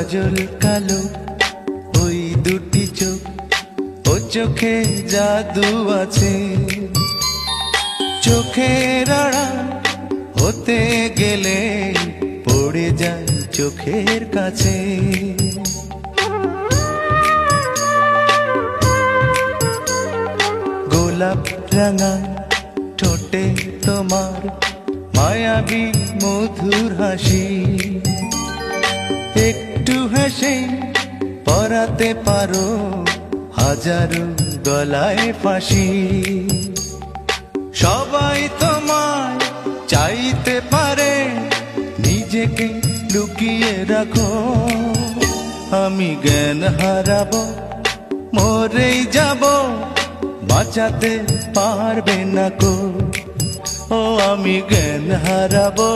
কাজল কালো ওই দুটি চোখ, ও চোখে জাদু আছে। চোখের আড়াল হতে গেলে পড়ে যায় চোখের কাছে। গোলাপ রাঙা ঠোঁটে তোমার মায়াবী মধুর হাসি, একটু হেসে পরাতে পারো হাজারো গলায় ফাঁসি। সবাই তোমায় চাইতে পারে, নিজেকে লুকিয়ে রাখো। আমি জ্ঞান হারাবো, মরেই যাব, বাঁচাতে পারবে না কো। ও আমি জ্ঞান হারাবো,